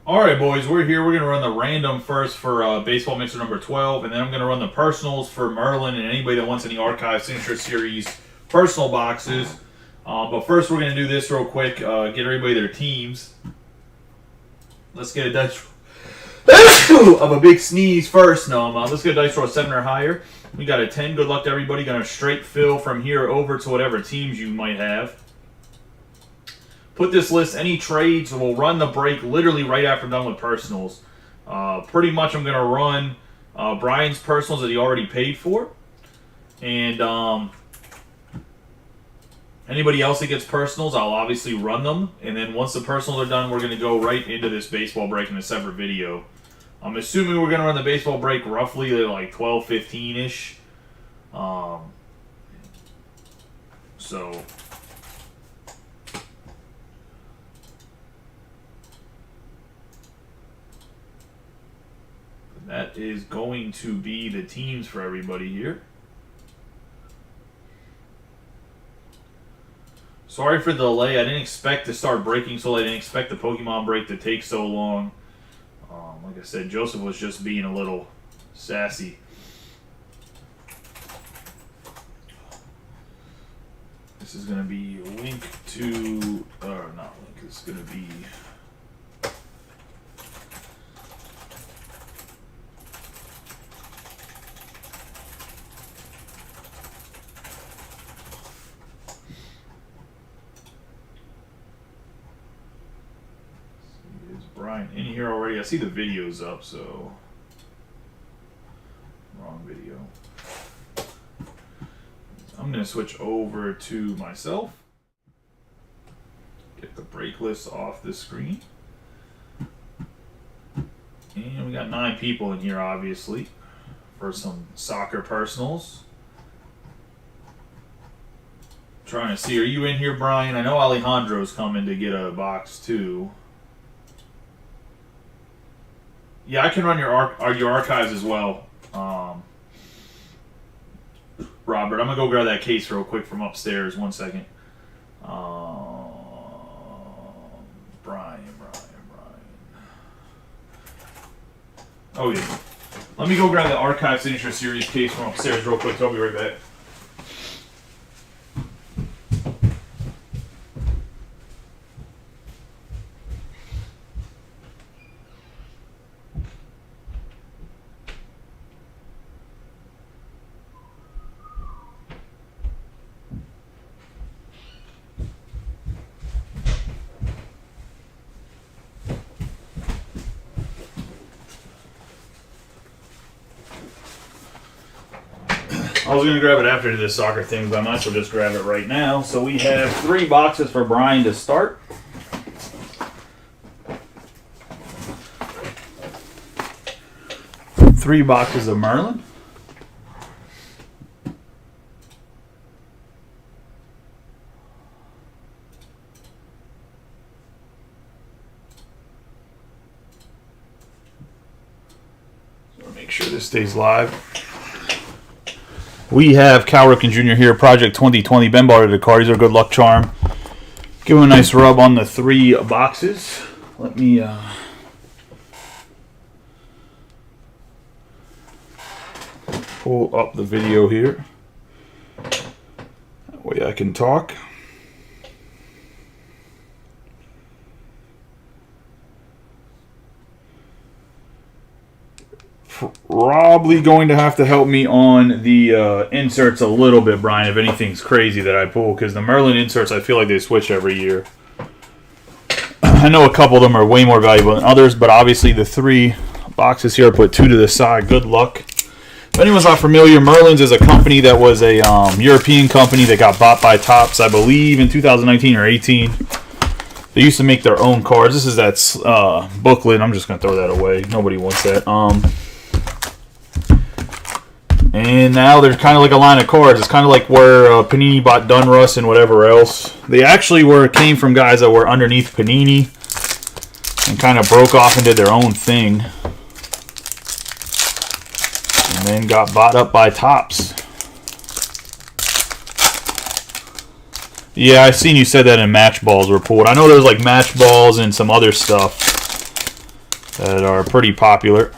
All right, boys, we're here. We're going to run the random first for Baseball Mixer number 12, and then I'm going to run the personals for Merlin and anybody that wants any Archive Signature Series personal boxes. But first, we're going to do this real quick, get everybody their teams. Let's get a dice of a big sneeze first. No, let's get a dice roll 7 or higher. We got a 10. Good luck to everybody. Going to straight fill from here over to whatever teams you might have. Put this list, any trades, we'll run the break literally right after I'm done with personals. Pretty much I'm going to run Brian's personals that he already paid for. And anybody else that gets personals, I'll obviously run them. And then once the personals are done, we're going to go right into this baseball break in a separate video. I'm assuming we're going to run the baseball break roughly like 12:15-ish. So... that is going to be the teams for everybody here. Sorry for the delay. I didn't expect to start breaking so late. I didn't expect the Pokemon break to take so long. Like I said, Joseph was just being a little sassy. This is going to be a link to... or not link. It's going to be... Brian in here already. I see the videos up, so wrong video. I'm going to switch over to myself. Get the break list off the screen. And we got 9 people in here, obviously, for some soccer personals. Trying to see, are you in here, Brian? I know Alejandro's coming to get a box too. Yeah, I can run your archives as well, Robert. I'm going to go grab that case real quick from upstairs. 1 second. Brian. Oh, yeah. Let me go grab the Archive Signature Series case from upstairs real quick. I'll be right back. I was going to grab it after this soccer thing, but I might as well just grab it right now. So we have 3 boxes for Brian to start. Three boxes of Merlin. So make sure this stays live. We have Cal Ripken Jr. here, Project 2020, Ben Barter to the card. He's our good luck charm. Give him a nice rub on the 3 boxes. Let me pull up the video here. That way I can talk. Probably going to have to help me on the inserts a little bit, Brian, if anything's crazy that I pull, because the Merlin inserts, I feel like they switch every year. I know a couple of them are way more valuable than others, but obviously the 3 boxes here, I put 2 to the side. Good luck. If anyone's not familiar, Merlin's is a company that was a European company that got bought by Topps, I believe, in 2019 or 18. They used to make their own cards. This is that booklet. I'm just going to throw that away. Nobody wants that. And now there's kind of like a line of cards. It's kind of like where Panini bought Dunruss and whatever else. They actually came from guys that were underneath Panini and kind of broke off and did their own thing. And then got bought up by Topps. Yeah, I seen you said that in match balls were pulled. I know there's like match balls and some other stuff. that are pretty popular.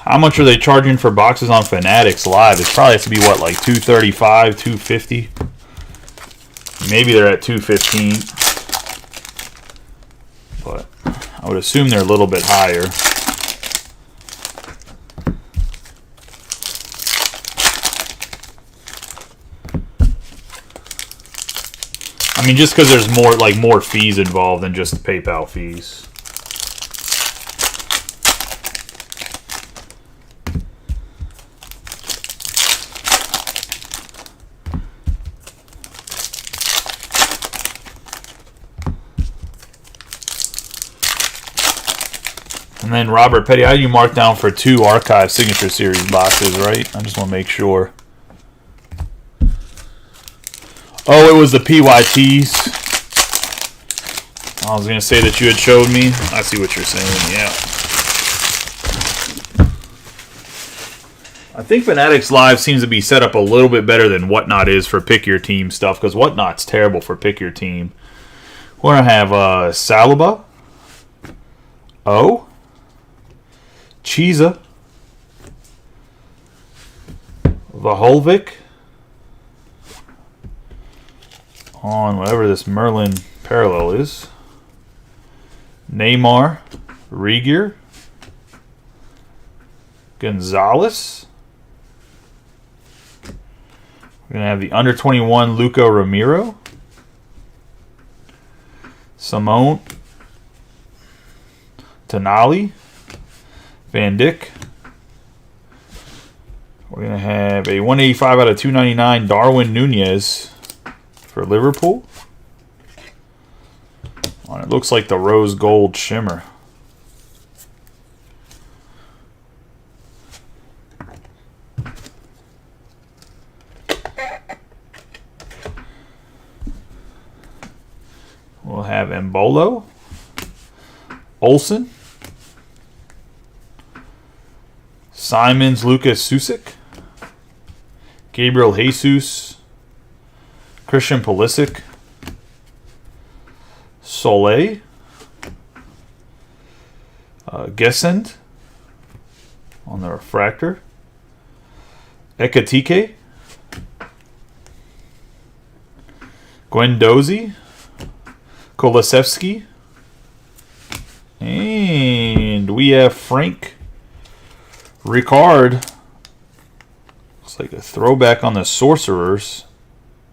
How much are they charging for boxes on Fanatics Live? It probably has to be what, like $235, $250? Maybe they're at $215. But I would assume they're a little bit higher. I mean, just because there's more fees involved than just the PayPal fees. And then Robert Petty, I had you marked down for 2 Archive Signature Series boxes, right? I just want to make sure. Oh, it was the PYTs. I was going to say that you had showed me. I see what you're saying, yeah. I think Fanatics Live seems to be set up a little bit better than Whatnot is for Pick Your Team stuff, because Whatnot's terrible for Pick Your Team. We're going to have Saliba. Chiza, Vaholvik, on whatever this Merlin parallel is, Neymar, Regier, Gonzalez. We're going to have the under-21 Luco Ramiro, Simone, Tonali, Van Dijk. We're going to have a 185 out of 299 Darwin Nunez for Liverpool. It looks like the rose gold shimmer. We'll have Embolo, Olsen, Simons, Lucas Susik, Gabriel Jesus, Christian Pulisic, Soleil, Gesend on the refractor, Ekatike, Guendouzi, Kulusevski, and we have Frank Ricard. Looks like a throwback on the Sorcerers,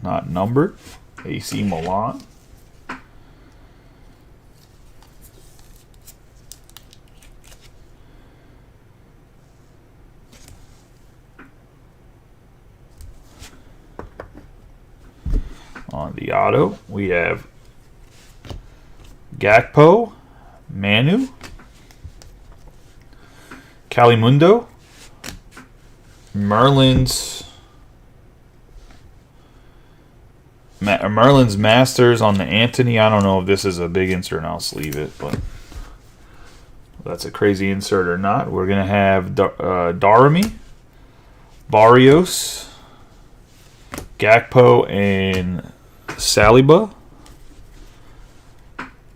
not numbered. AC Milan. On the auto, we have Gakpo, Manu, Calimundo, Merlin's Masters on the Anthony. I don't know if this is a big insert, and I'll sleeve it, but that's a crazy insert or not. We're going to have Daramy, Barrios, Gakpo, and Saliba,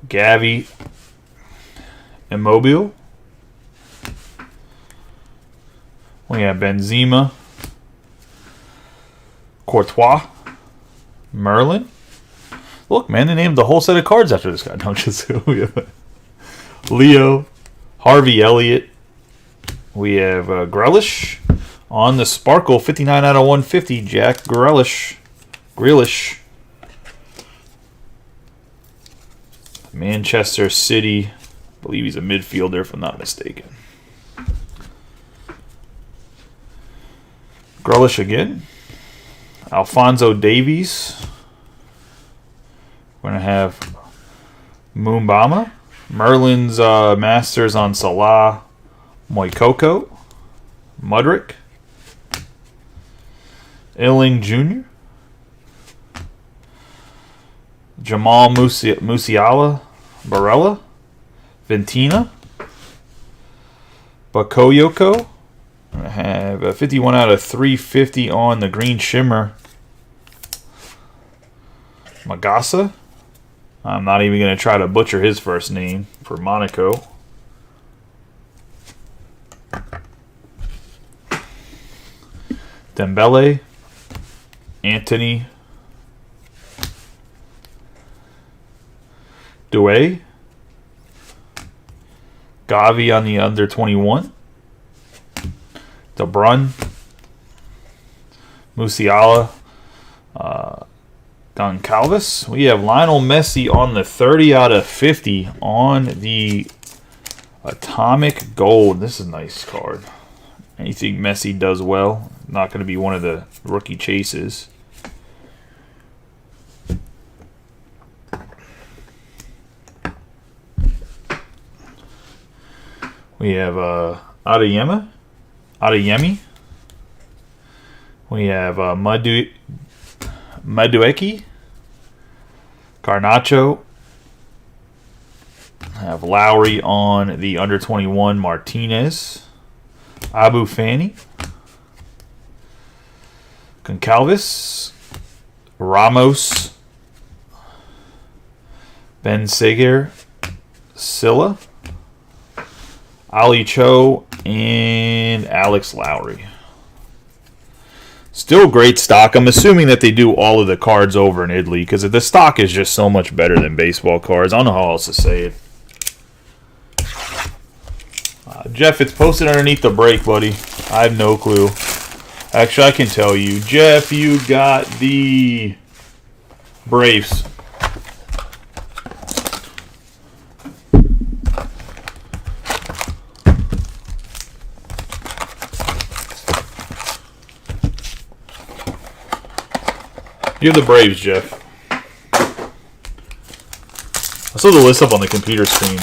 Gavi, Immobile. We have Benzema, Courtois, Merlin. Look, man, they named the whole set of cards after this guy. No, just Leo, Harvey Elliott. We have Grealish on the Sparkle, 59 out of 150. Jack Grealish. Manchester City. I believe he's a midfielder, if I'm not mistaken. Grealish again. Alphonso Davies. We're going to have Mumbama. Merlin's Masters on Salah. Moikoko. Mudryk. Illing Jr. Jamal Musiala. Barella. Ventina. Bakoyoko. I have a 51 out of 350 on the Green Shimmer. Magasa. I'm not even going to try to butcher his first name for Monaco. Dembele. Anthony. Douay. Gavi on the under 21. De Bruyne. Musiala. Goncalves. We have Lionel Messi on the 30 out of 50 on the Atomic Gold. This is a nice card. Anything Messi does well. Not going to be one of the rookie chases. We have Adeyemi. We have Madueke. Garnacho. I have Lowry on the under 21. Martinez. Abu Fani. Goncalves. Ramos. Ben Seger. Silla. Ali Cho and Alex Lowry. Still great stock. I'm assuming that they do all of the cards over in Italy because the stock is just so much better than baseball cards. I don't know how else to say it. Jeff, it's posted underneath the break, buddy. I have no clue. Actually, I can tell you. Jeff, you got the Braves. You're the Braves, Jeff. I saw the list up on the computer screen.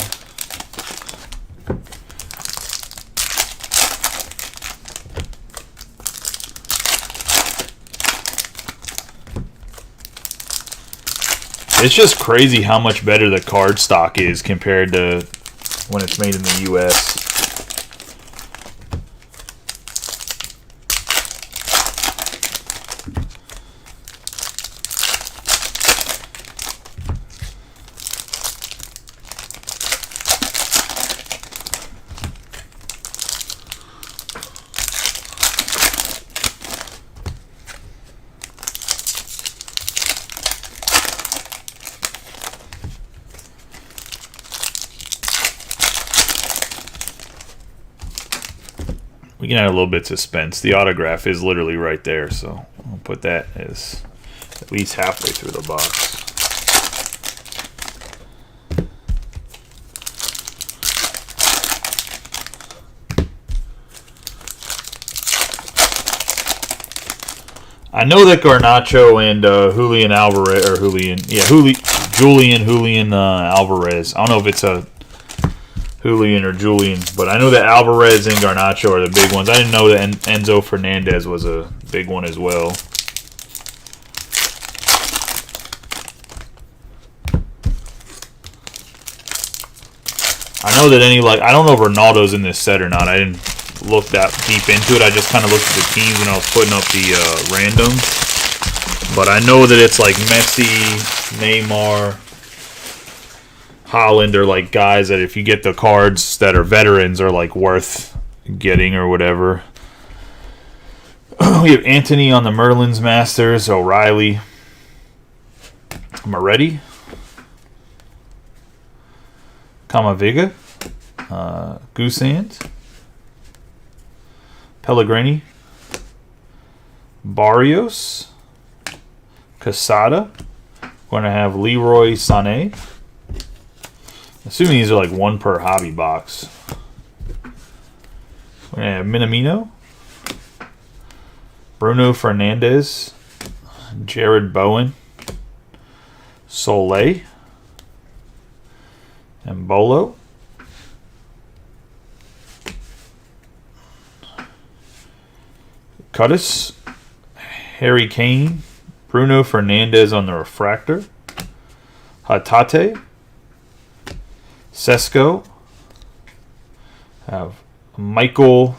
It's just crazy how much better the card stock is compared to when it's made in the U.S. We can add a little bit of suspense. The autograph is literally right there, so I'll put that as at least halfway through the box. I know that Garnacho and Julian Alvarez, or Julian Alvarez. I don't know if it's a Julian or Julian, but I know that Alvarez and Garnacho are the big ones. I didn't know that Enzo Fernandez was a big one as well. I know that I don't know if Ronaldo's in this set or not. I didn't look that deep into it. I just kind of looked at the teams when I was putting up the randoms. But I know that it's like Messi, Neymar, Holland are like guys that if you get the cards that are veterans are like worth getting or whatever. We have Anthony on the Merlin's Masters, O'Reilly, Moretti, Camaviga, Gusand, Pellegrini, Barrios, Casada. We're going to have Leroy Sané. Assuming these are like one per hobby box. We're going to have Minamino, Bruno Fernandez, Jared Bowen, Soleil, and Bolo. Cuttis, Harry Kane, Bruno Fernandez on the refractor, Hatate, Sesko, have Michael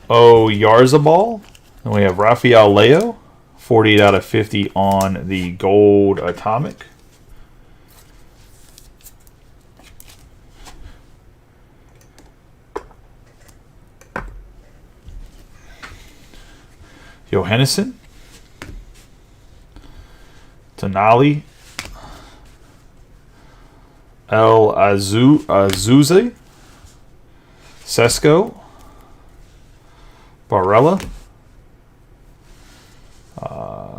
Oyarzabal. And we have Rafael Leo, 48 out of 50 on the gold atomic. Johannesson, Tonali, El Azuze, Sesko, Barella,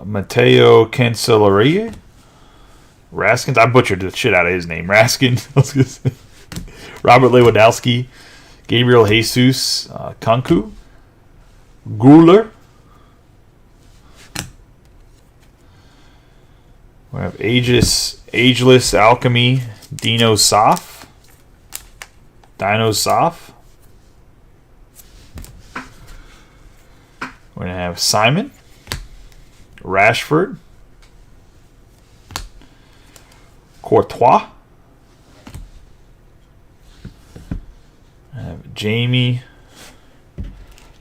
Matteo Cancelleria, Raskins. I butchered the shit out of his name. Raskin. I was gonna say. Robert Lewandowski, Gabriel Jesus, Kanku, Guler. We have Ageless Alchemy, Dino Sof. We're going to have Simon, Rashford, Courtois. I have Jamie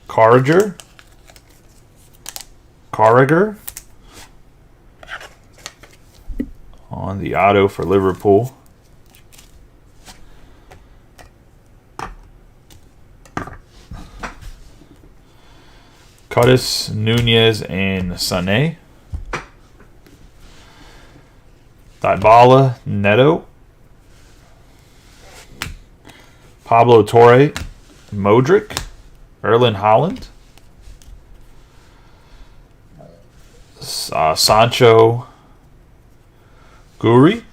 Carragher. On the auto for Liverpool. Cudis, Nunez, and Sané. Dybala, Neto. Pablo Torre, Modric, Erling Haaland. Sancho, Guri.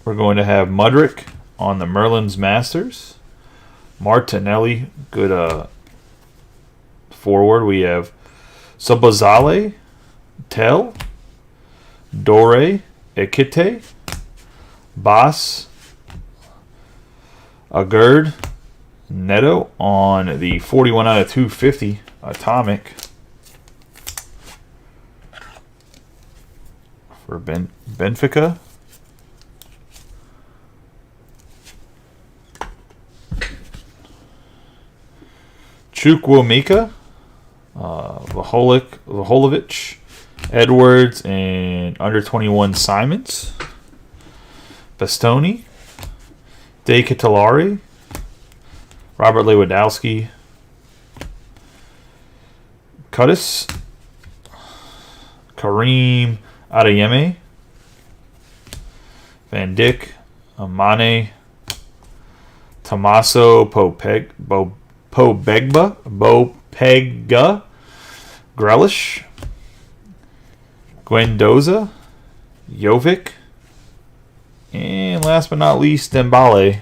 We're going to have Mudryk on the Merlin's Masters. Martinelli, good forward. We have Sabazale, Tel, Dore, Ekite, Bas, Agurd, Neto on the 41 out of 250 atomic. For Benfica. Chukwuemeka, Vlahovic, Edwards, and under 21 Simons. Bastoni, De Ketelari, Robert Lewandowski, Cudis, Kareem Adeyemi, Van Dijk, Amane, Tommaso Pobegba, Grealish, Guendouzi, Jovic, and last but not least, Dembele.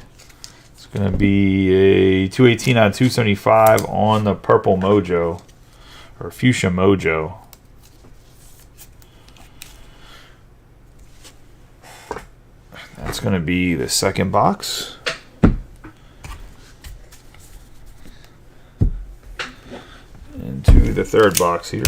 It's going to be a 218 out of 275 on the Purple Mojo, or Fuchsia Mojo. That's going to be the second box. Into the third box here.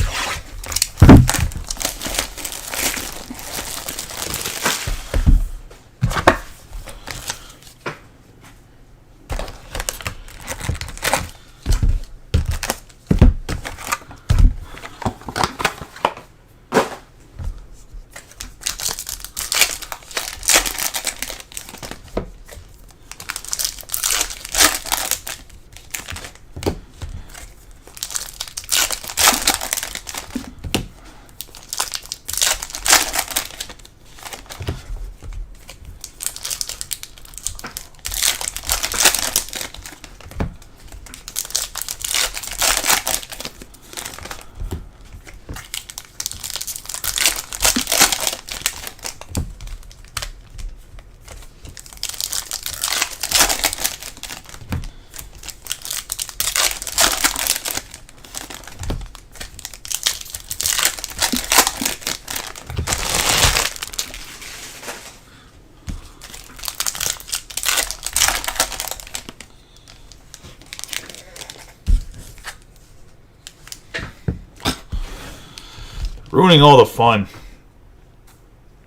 Ruining all the fun.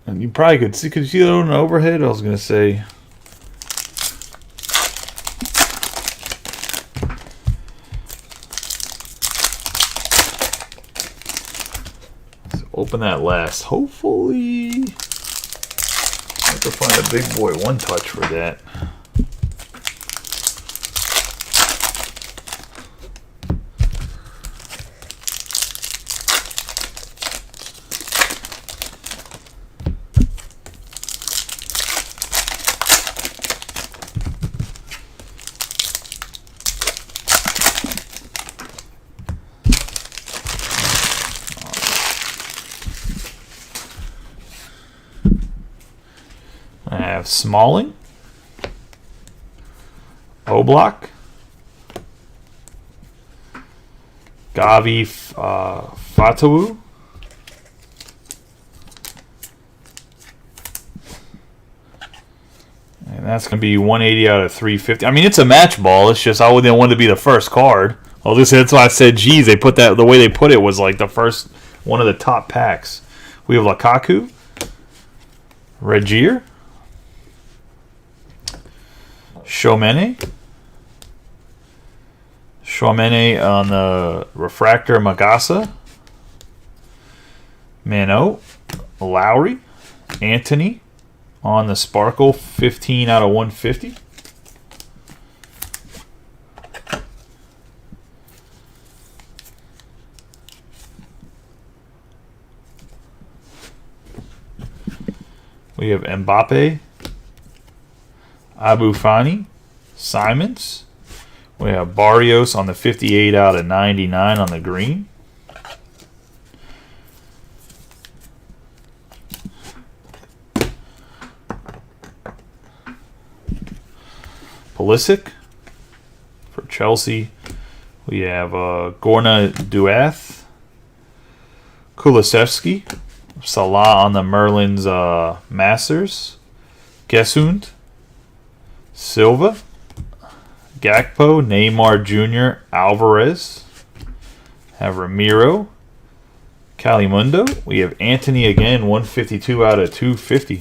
And you probably could see that on the overhead? I was going to say. open that last. Hopefully, I have to find a big boy one touch for that. I have Smalling, Oblak, Gavi Fatawu, and that's going to be 180 out of 350. I mean, it's a match ball. It's just I wouldn't want to be the first card. Well, that's why I said, geez, they put that, the way they put it was like the first one of the top packs. We have Lukaku, Regier, Shomene on the Refractor Magasa, Mano, Lowry, Anthony on the Sparkle 15 out of 150. We have Mbappe, Abu Fani, Simons. We have Barrios on the 58 out of 99 on the green. Pulisic for Chelsea. We have Gorna Duath, Kulusevski, Salah on the Merlin's Masters, Gesund, Silva, Gakpo, Neymar Jr., Alvarez, have Ramiro, Calimundo. We have Anthony again, 152 out of 250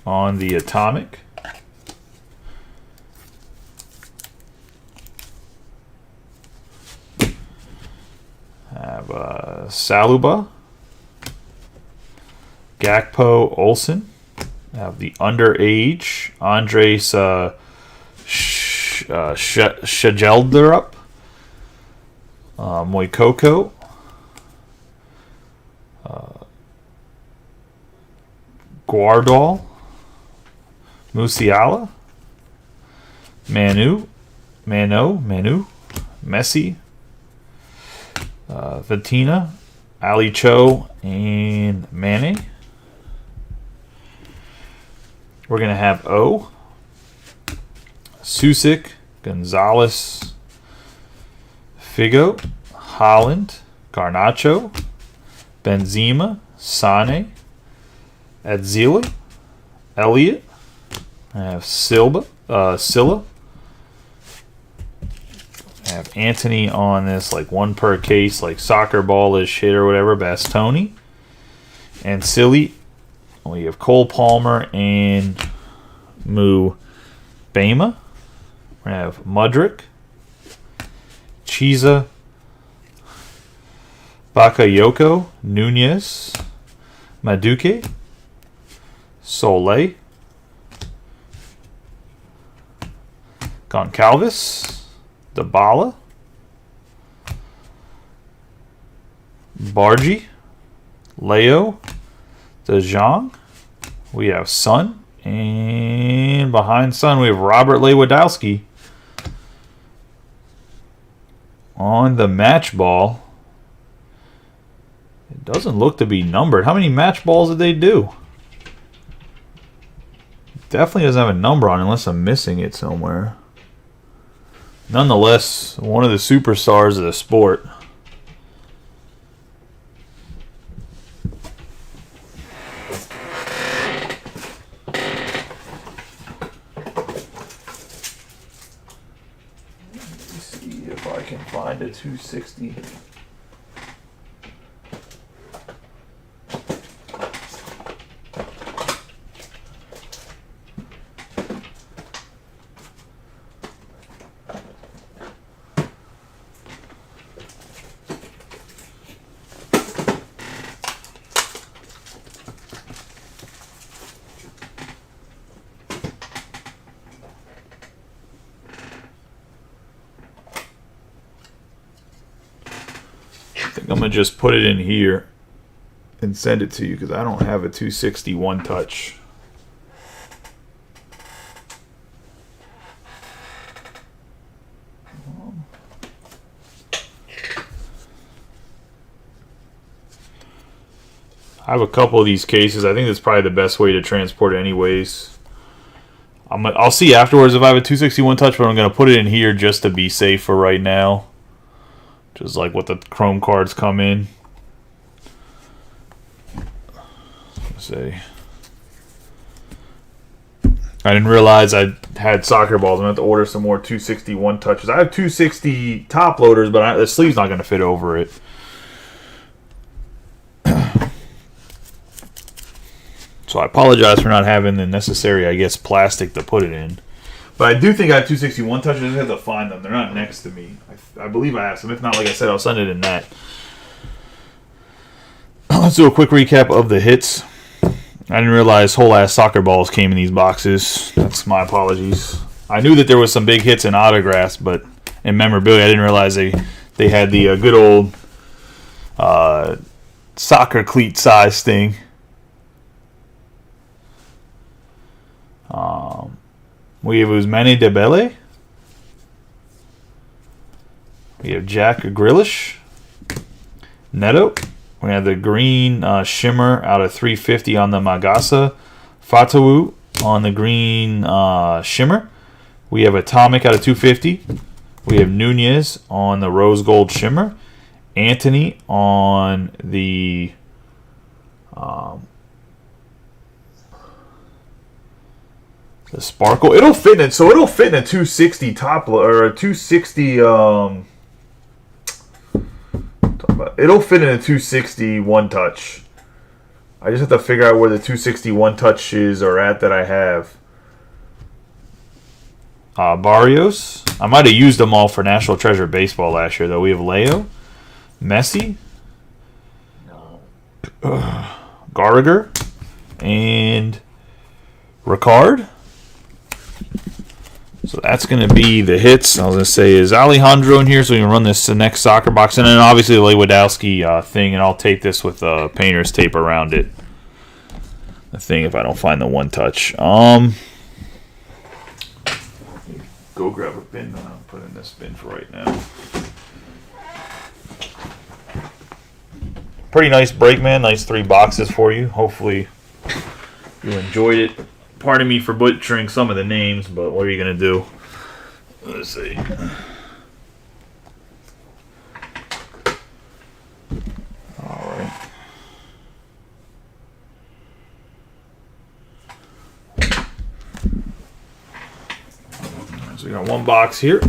on the Atomic. Have Saluba, Gakpo, Olsen. Have the underage Andres Shajelderup, Moikoko, Guardol, Musiala, Manu, Messi, Vatina, Ali Cho, and Mane. We're going to have O, Susic, Gonzalez, Figo, Holland, Garnacho, Benzema, Sane, Adzila, Elliott. I have Silla. I have Anthony on this, like one per case, like soccer ball-ish hit or whatever, Bastoni. And Silly. We have Cole Palmer and Mu Bama. We have Mudryk, Chiza, Bakayoko, Nunez, Maduke, Soleil, Goncalves, Dybala, Bargy, Leo, De Jong. We have Son. And behind Son, we have Robert Lewandowski on the match ball. It doesn't look to be numbered. How many match balls did they do? Definitely doesn't have a number on it unless I'm missing it somewhere. Nonetheless, one of the superstars of the sport. If I can find a 260. think I'm going to just put it in here and send it to you because I don't have a 261 touch. I have a couple of these cases. I think that's probably the best way to transport it anyways. I'll see afterwards if I have a 261 touch, but I'm going to put it in here just to be safe for right now. Just like what the Chrome cards come in. Let's see. I didn't realize I had soccer balls. I'm going to have to order some more 261 touches. I have 260 top loaders, but the sleeve's not going to fit over it. So I apologize for not having the necessary, I guess, plastic to put it in. But I do think I have 261 touches. I just have to find them. They're not next to me. I believe I have some. If not, like I said, I'll send it in that. Let's do a quick recap of the hits. I didn't realize whole ass soccer balls came in these boxes. That's my apologies. I knew that there was some big hits in autographs, but in memorabilia, I didn't realize they had the good old soccer cleat size thing. We have Ousmane Dembele. We have Jack Grealish. Neto. We have the green shimmer out of 350 on the Magasa. Fatawu on the green shimmer. We have Atomic out of 250. We have Nunez on the rose gold shimmer. Anthony on the sparkle. It'll fit in it, so it'll fit in a 260 top or a 260. It'll fit in a 260 one touch. I just have to figure out where the 260 one touches are at that I have. Barrios. I might have used them all for National Treasure Baseball last year, though. We have Leo, Messi, Gallagher, and Ricard. So that's going to be the hits. I was going to say, is Alejandro in here so we can run this the next soccer box? And then obviously the Lewandowski thing, and I'll tape this with painter's tape around it. The thing if I don't find the one touch. Go grab a bin that I'll put in this bin for right now. Pretty nice break, man. Nice 3 boxes for you. Hopefully you enjoyed it. Pardon me for butchering some of the names, but what are you going to do? Let's see. All right. So we got one box here.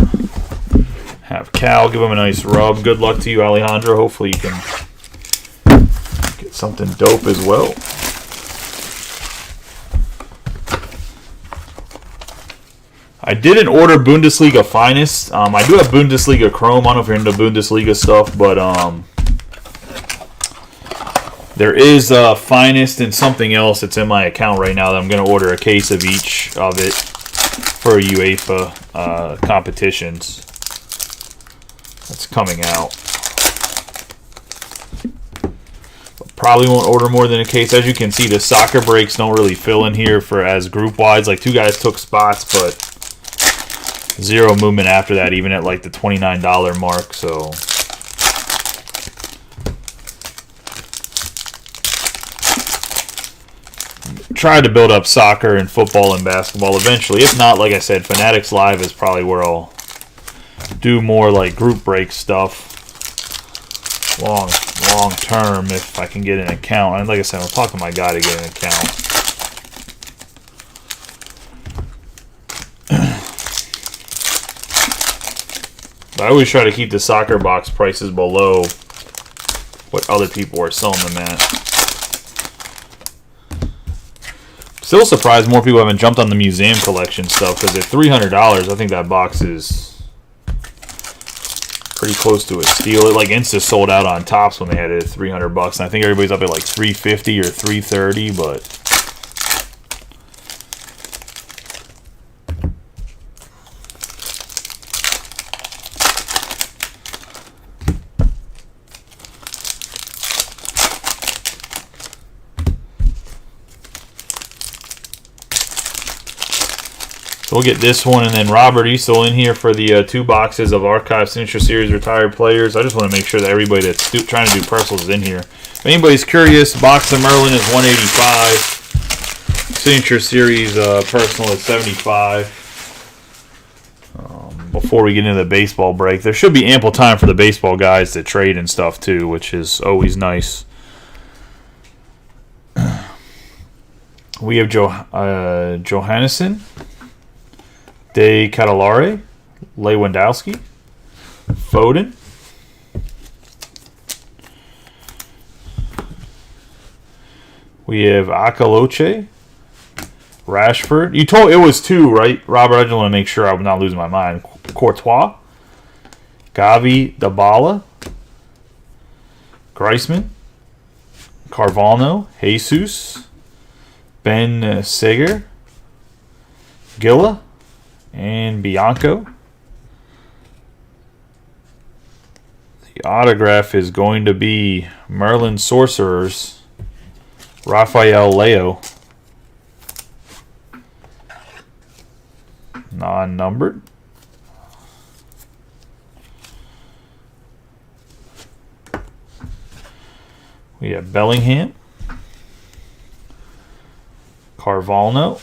Have Cal give him a nice rub. Good luck to you, Alejandro. Hopefully you can get something dope as well. I didn't order Bundesliga Finest. I do have Bundesliga Chrome. I don't know if you're into Bundesliga stuff, but there is Finest and something else that's in my account right now that I'm going to order a case of each of it for UEFA competitions. That's coming out. Probably won't order more than a case. As you can see, the soccer breaks don't really fill in here for as group wides. Like 2 guys took spots, but zero movement after that, even at like the $29 mark. So try to build up soccer and football and basketball eventually. If not, like I said, Fanatics Live is probably where I'll do more like group break stuff long term if I can get an account. And like I said, I'll talk to my guy to get an account. I always try to keep the soccer box prices below what other people are selling them at. Still surprised more people haven't jumped on the museum collection stuff, because at $300, I think that box is pretty close to a steal. It like insta sold out on Topps when they had it at $300, and I think everybody's up at like $350 or $330, but So we'll get this one, and then Robert, you still in here for the 2 boxes of Archive Signature Series retired players. I just want to make sure that everybody that's trying to do personals is in here. If anybody's curious, box of Merlin is 185. Signature Series personal is 75. Before we get into the baseball break, there should be ample time for the baseball guys to trade and stuff too, which is always nice. We have Johannesson, De Catalare, Lewandowski, Foden, we have Akaloche, Rashford. You told it was 2, right, Robert? I just want to make sure I'm not losing my mind. Courtois, Gavi, Dybala, Griezmann, Carvalho, Jesus, Ben Seger, Gilla, and Bianco. The autograph is going to be Merlin Sorcerers, Rafael Leo. Non-numbered. We have Bellingham, Carvalho,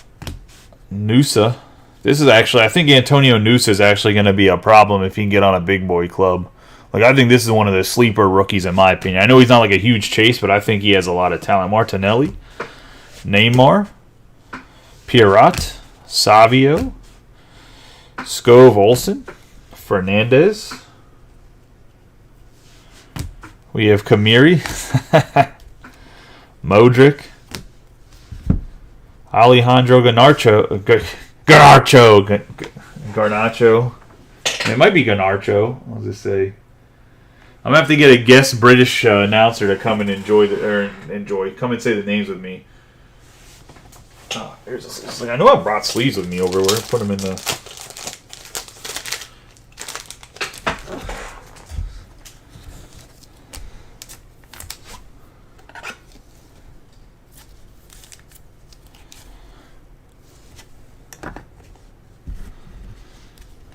Nusa. This is actually, I think Antonio Nusa is actually going to be a problem if he can get on a big boy club. Like, I think this is one of the sleeper rookies in my opinion. I know he's not like a huge chase, but I think he has a lot of talent. Martinelli, Neymar, Pierrot, Savio, Skov Olsen, Fernandez. We have Kamiri, Modric, Alejandro Garnacho. It might be Garnacho. I'll just say. I'm gonna have to get a guest British announcer to come and come and say the names with me. Oh, here's I know I brought sleeves with me over. We're gonna put them in the.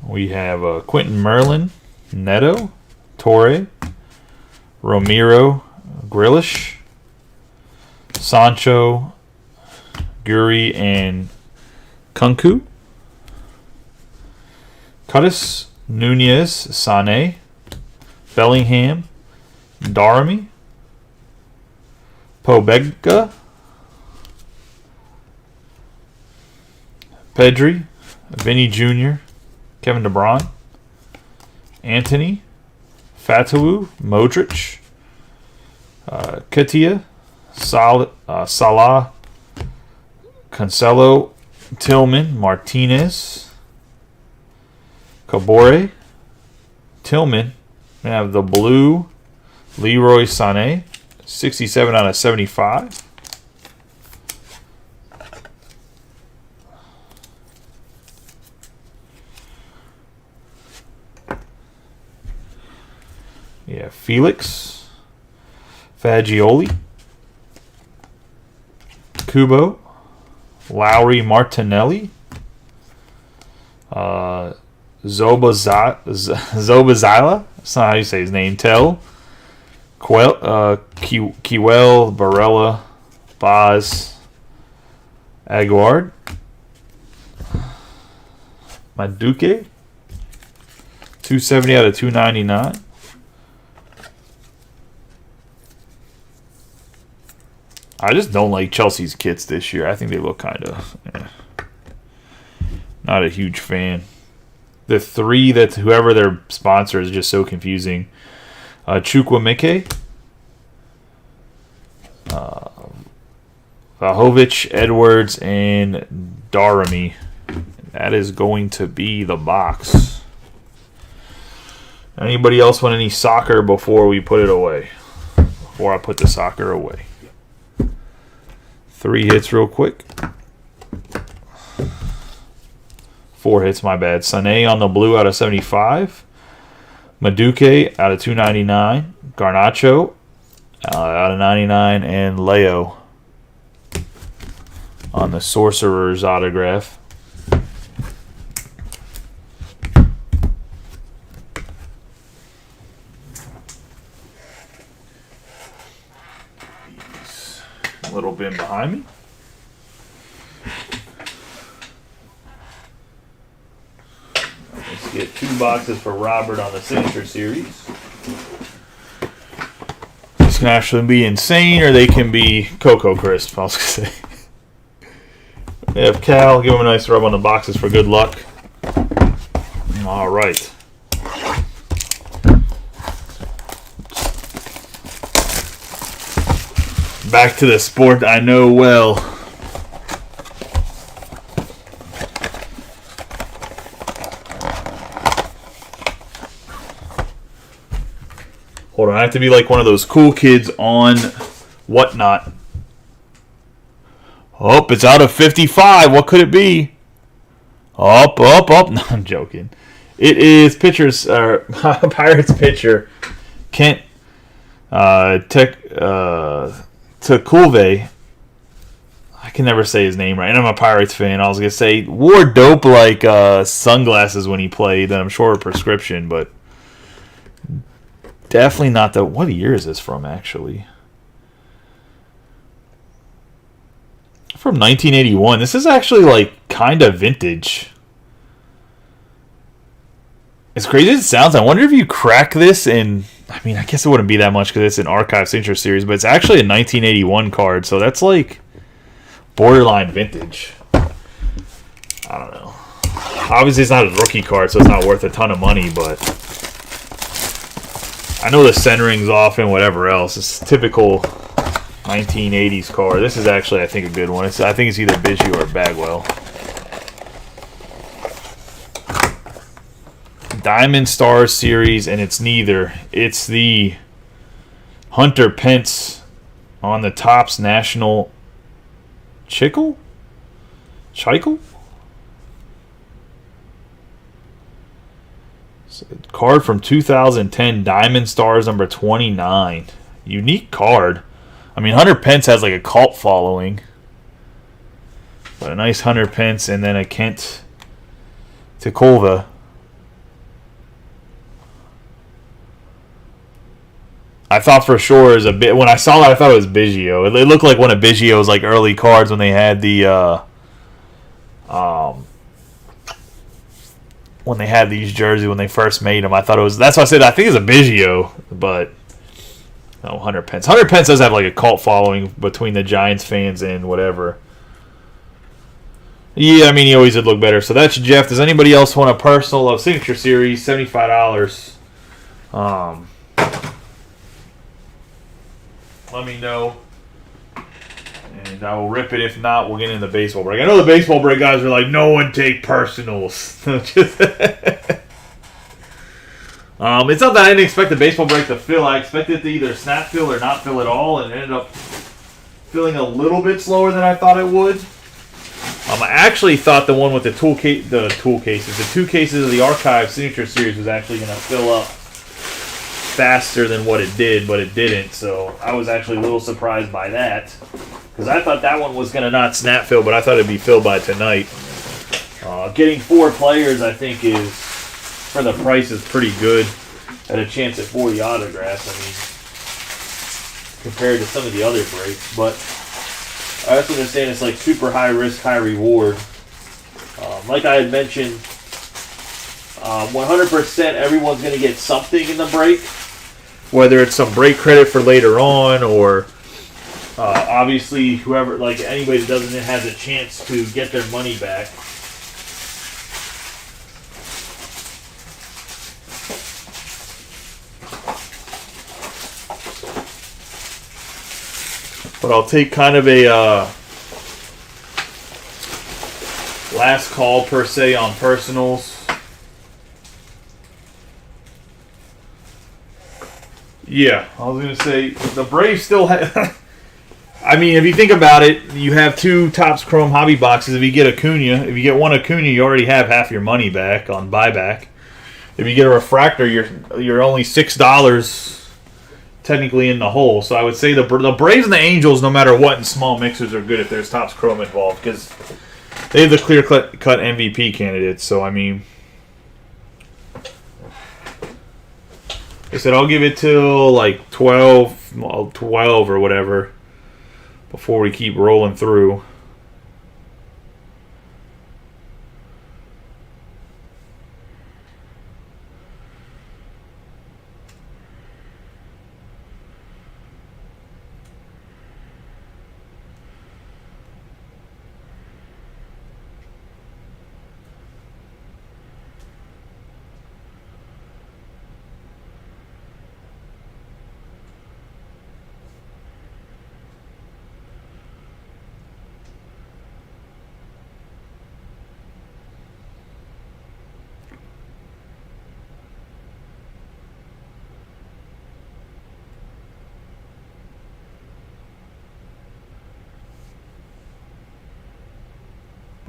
We have Quentin Merlin, Neto, Torre, Romero, Grealish, Sancho, Guri, and Kunku. Cuttis, Nunez, Sané, Bellingham, Daramy, Pobega, Pedri, Vinny Jr., Kevin De Bruyne, Anthony, Fatawu, Modric, Katia, Salah, Cancelo, Tillman, Martinez, Kabore, Tillman. We have the blue Leroy Sané, 67 out of 75. Yeah, Felix, Fagioli, Kubo, Lowry Martinelli, Zobazila, that's not how you say his name, Kiwell, Barella, Baz, Aguard, Maduke, 270 out of 299. I just don't like Chelsea's kits this year. I think they look kind of not a huge fan. The 3 that whoever their sponsor is just so confusing. Chukwuemeke, Vlahovic, Edwards, and Daramy. That is going to be the box. Anybody else want any soccer before we put it away? Before I put the soccer away. 3 hits real quick. 4 hits, my bad. Sané on the blue out of 75. Maduke out of 299. Garnacho out of 99. And Leo on the Sorcerer's autograph. A little bin behind me. Let's get 2 boxes for Robert on the Signature Series. These can actually be insane, or they can be Cocoa Crisp, I was going to say. They have Cal. Give him a nice rub on the boxes for good luck. All right. Back to the sport I know well. Hold on, I have to be like one of those cool kids on Whatnot. Oh, it's out of 55. What could it be? Up. No, I'm joking. It is Pirates pitcher Kent Tekulve. I can never say his name right, and I'm a Pirates fan. I was going to say, wore dope like sunglasses when he played, and I'm sure a prescription, but definitely not the... What year is this from, actually? From 1981. This is actually like kind of vintage. As crazy as it sounds, I wonder if you crack this in... I mean, I guess it wouldn't be that much because it's an Archive Signature Series, but it's actually a 1981 card, so that's like borderline vintage. I don't know. Obviously, it's not a rookie card, so it's not worth a ton of money, but I know the centering's off and whatever else. It's typical 1980s card. This is actually, I think, a good one. I think it's either Biggio or Bagwell. Diamond Stars series, and it's neither. It's the Hunter Pence on the Topps National Chicle? Card from 2010, Diamond Stars number 29. Unique card. I mean, Hunter Pence has like a cult following. But a nice Hunter Pence and then a Kent Tekulve. I thought for sure is a bit. When I saw that, I thought it was Biggio. It looked like one of Biggio's like early cards when they had the when they had these jerseys when they first made them. I thought it was. That's why I said I think it's a Biggio, but no, Hunter Pence. Hunter Pence does have like a cult following between the Giants fans and whatever. Yeah, I mean he always did look better. So that's Jeff. Does anybody else want a personal of Signature Series? $75. Let me know, and I will rip it. If not, we'll get into the baseball break. I know the baseball break guys are like, no one take personals. It's not that I didn't expect the baseball break to fill. I expected it to either snap fill or not fill at all, and it ended up filling a little bit slower than I thought it would. I actually thought the one with the two cases of the Archive Signature Series was actually going to fill up faster than what it did, but it didn't, so I was actually a little surprised by that because I thought that one was going to not snap fill, but I thought it'd be filled by tonight. Getting 4 players I think is, for the price, is pretty good at a chance at 40 autographs. I mean, compared to some of the other breaks, but I also understand it's like super high risk, high reward. Like I had mentioned, 100% everyone's going to get something in the break. Whether it's some break credit for later on, or obviously whoever, like anybody that doesn't have a chance to get their money back. But I'll take kind of a last call per se on personals. Yeah, I was going to say, the Braves still have... I mean, if you think about it, you have 2 Topps Chrome hobby boxes. If you get Acuna, if you get one Acuna, you already have half your money back on buyback. If you get a refractor, you're only $6 technically in the hole. So I would say the Braves and the Angels, no matter what, in small mixers are good if there's Topps Chrome involved, because they have the clear-cut MVP candidates. So, I mean... I said I'll give it till like 12 or whatever. before we keep rolling through.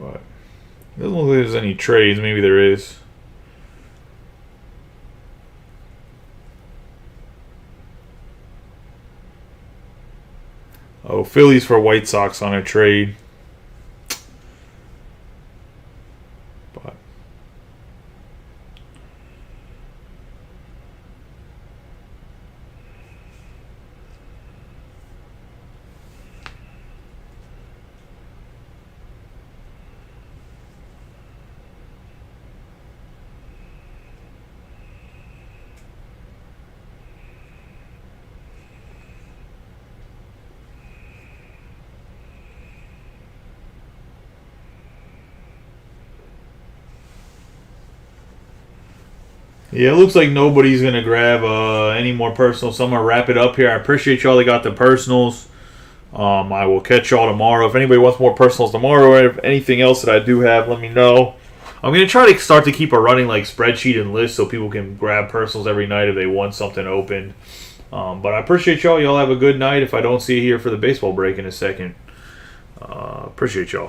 But it doesn't look like there's any trades. Maybe there is. Oh, Phillies for White Sox on a trade. But yeah, it looks like nobody's going to grab any more personals, so I'm going to wrap it up here. I appreciate y'all that got the personals. I will catch y'all tomorrow. If anybody wants more personals tomorrow or if anything else that I do have, let me know. I'm going to try to start to keep a running like spreadsheet and list so people can grab personals every night if they want something open. But I appreciate y'all. Y'all have a good night. If I don't see you here for the baseball break in a second, appreciate y'all.